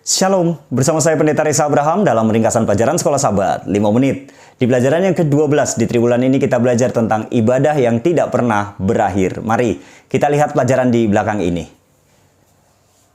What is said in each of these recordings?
Shalom, bersama saya Pendeta Reza Abraham dalam ringkasan pelajaran Sekolah Sabat 5 menit. Di pelajaran yang ke-12 di triwulan ini kita belajar tentang ibadah yang tidak pernah berakhir. Mari kita lihat pelajaran di belakang ini.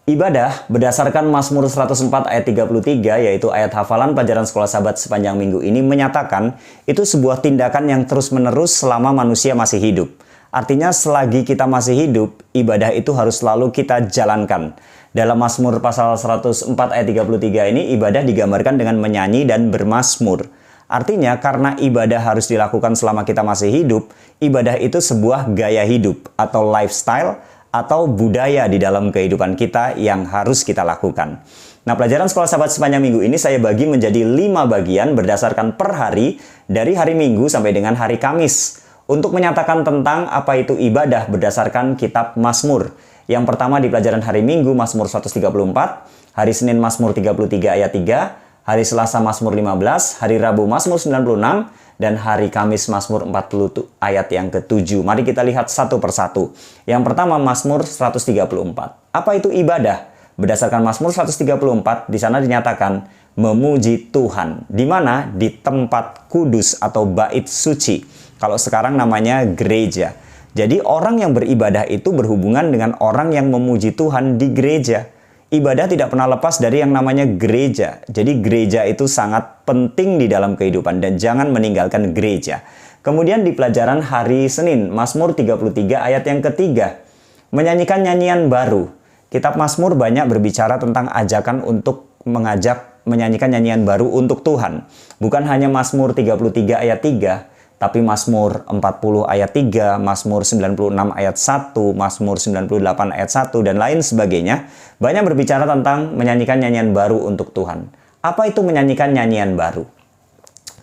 Ibadah berdasarkan Mazmur 104 ayat 33, yaitu ayat hafalan pelajaran Sekolah Sabat sepanjang minggu ini, menyatakan itu sebuah tindakan yang terus-menerus selama manusia masih hidup. Artinya selagi kita masih hidup, ibadah itu harus selalu kita jalankan. Dalam Mazmur pasal 104 ayat 33 ini, ibadah digambarkan dengan menyanyi dan bermazmur. Artinya karena ibadah harus dilakukan selama kita masih hidup, ibadah itu sebuah gaya hidup atau lifestyle atau budaya di dalam kehidupan kita yang harus kita lakukan. Nah, pelajaran Sekolah Sabat sepanjang minggu ini saya bagi menjadi 5 bagian berdasarkan per hari dari hari Minggu sampai dengan hari Kamis untuk menyatakan tentang apa itu ibadah berdasarkan kitab Mazmur. Yang pertama di pelajaran hari Minggu Mazmur 134, hari Senin Mazmur 33 ayat 3, hari Selasa Mazmur 15, hari Rabu Mazmur 96, dan hari Kamis Mazmur 40 ayat yang ke-7. Mari kita lihat satu persatu. Yang pertama Mazmur 134. Apa itu ibadah? Berdasarkan Mazmur 134, di sana dinyatakan memuji Tuhan. Di mana? Di tempat kudus atau bait suci. Kalau sekarang namanya gereja. Jadi orang yang beribadah itu berhubungan dengan orang yang memuji Tuhan di gereja. Ibadah tidak pernah lepas dari yang namanya gereja. Jadi gereja itu sangat penting di dalam kehidupan dan jangan meninggalkan gereja. Kemudian di pelajaran hari Senin, Mazmur 33 ayat yang ketiga, menyanyikan nyanyian baru. Kitab Mazmur banyak berbicara tentang ajakan untuk mengajak menyanyikan nyanyian baru untuk Tuhan. Bukan hanya Mazmur 33 ayat 3, tapi Mazmur 40 ayat 3, Mazmur 96 ayat 1, Mazmur 98 ayat 1, dan lain sebagainya, banyak berbicara tentang menyanyikan nyanyian baru untuk Tuhan. Apa itu menyanyikan nyanyian baru?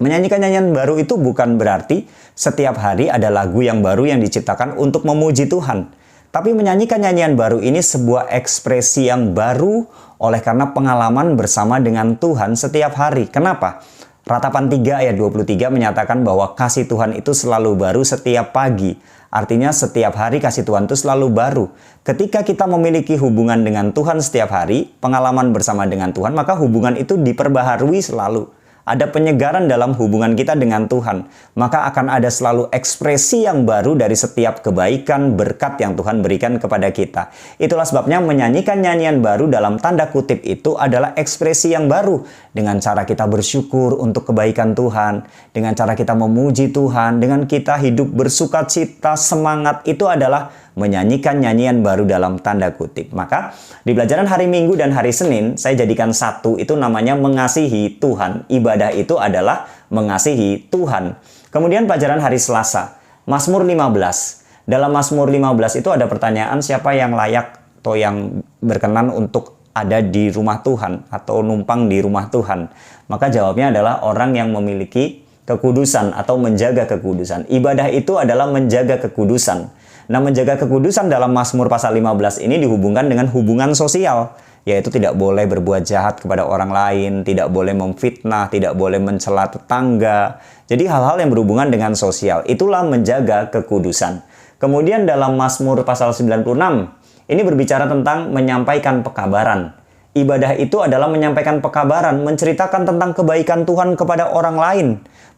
Menyanyikan nyanyian baru itu bukan berarti setiap hari ada lagu yang baru yang diciptakan untuk memuji Tuhan. Tapi menyanyikan nyanyian baru ini sebuah ekspresi yang baru oleh karena pengalaman bersama dengan Tuhan setiap hari. Kenapa? Ratapan 3 ayat 23 menyatakan bahwa kasih Tuhan itu selalu baru setiap pagi. Artinya setiap hari kasih Tuhan itu selalu baru. Ketika kita memiliki hubungan dengan Tuhan setiap hari, pengalaman bersama dengan Tuhan, maka hubungan itu diperbaharui selalu. Ada penyegaran dalam hubungan kita dengan Tuhan. Maka akan ada selalu ekspresi yang baru dari setiap kebaikan, berkat yang Tuhan berikan kepada kita. Itulah sebabnya menyanyikan nyanyian baru dalam tanda kutip itu adalah ekspresi yang baru. Dengan cara kita bersyukur untuk kebaikan Tuhan. Dengan cara kita memuji Tuhan. Dengan kita hidup bersukacita, semangat. Itu adalah menyanyikan nyanyian baru dalam tanda kutip. Maka di pelajaran hari Minggu dan hari Senin saya jadikan satu, itu namanya mengasihi Tuhan. Ibadah itu adalah mengasihi Tuhan. Kemudian pelajaran hari Selasa, Mazmur 15. Dalam Mazmur 15 itu ada pertanyaan siapa yang layak atau yang berkenan untuk ada di rumah Tuhan atau numpang di rumah Tuhan. Maka jawabnya adalah orang yang memiliki kekudusan atau menjaga kekudusan. Ibadah itu adalah menjaga kekudusan. Nah, menjaga kekudusan dalam Mazmur pasal 15 ini dihubungkan dengan hubungan sosial, yaitu tidak boleh berbuat jahat kepada orang lain, tidak boleh memfitnah, tidak boleh mencela tetangga. Jadi hal-hal yang berhubungan dengan sosial, itulah menjaga kekudusan. Kemudian dalam Mazmur pasal 96, ini berbicara tentang menyampaikan pekabaran. Ibadah itu adalah menyampaikan pekabaran, menceritakan tentang kebaikan Tuhan kepada orang lain.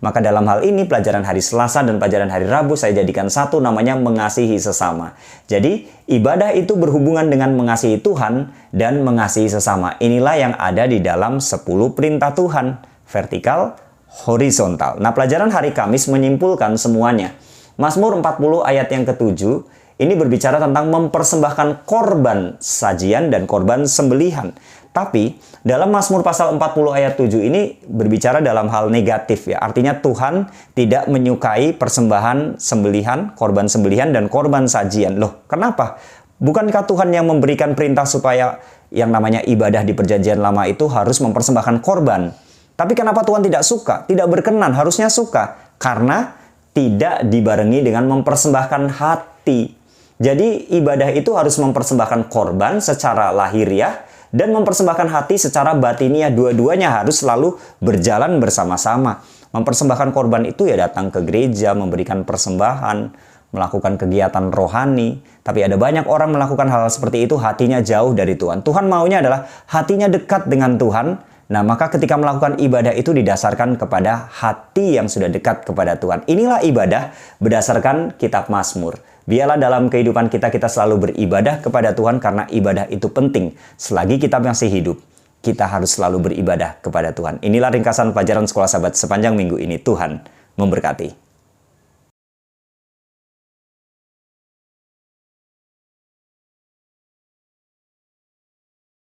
Maka dalam hal ini pelajaran hari Selasa dan pelajaran hari Rabu saya jadikan satu, namanya mengasihi sesama. Jadi ibadah itu berhubungan dengan mengasihi Tuhan dan mengasihi sesama. Inilah yang ada di dalam 10 perintah Tuhan. Vertikal, horizontal. Nah, pelajaran hari Kamis menyimpulkan semuanya. Mazmur 40 ayat yang ke-7 ini berbicara tentang mempersembahkan korban sajian dan korban sembelihan. Tapi dalam Mazmur pasal 40 ayat 7 ini berbicara dalam hal negatif ya. Artinya Tuhan tidak menyukai persembahan sembelihan, korban sembelihan dan korban sajian. Loh, kenapa? Bukankah Tuhan yang memberikan perintah supaya yang namanya ibadah di perjanjian lama itu harus mempersembahkan korban? Tapi kenapa Tuhan tidak suka? Tidak berkenan, harusnya suka. Karena tidak dibarengi dengan mempersembahkan hati. Jadi ibadah itu harus mempersembahkan korban secara lahiriah dan mempersembahkan hati secara batiniah. Dua-duanya harus selalu berjalan bersama-sama. Mempersembahkan korban itu ya datang ke gereja, memberikan persembahan, melakukan kegiatan rohani. Tapi ada banyak orang melakukan hal seperti itu, hatinya jauh dari Tuhan. Tuhan maunya adalah hatinya dekat dengan Tuhan. Nah, maka ketika melakukan ibadah itu didasarkan kepada hati yang sudah dekat kepada Tuhan. Inilah ibadah berdasarkan kitab Mazmur. Biarlah dalam kehidupan kita selalu beribadah kepada Tuhan, karena ibadah itu penting. Selagi kita masih hidup, kita harus selalu beribadah kepada Tuhan. Inilah ringkasan pelajaran Sekolah Sahabat sepanjang minggu ini. Tuhan memberkati.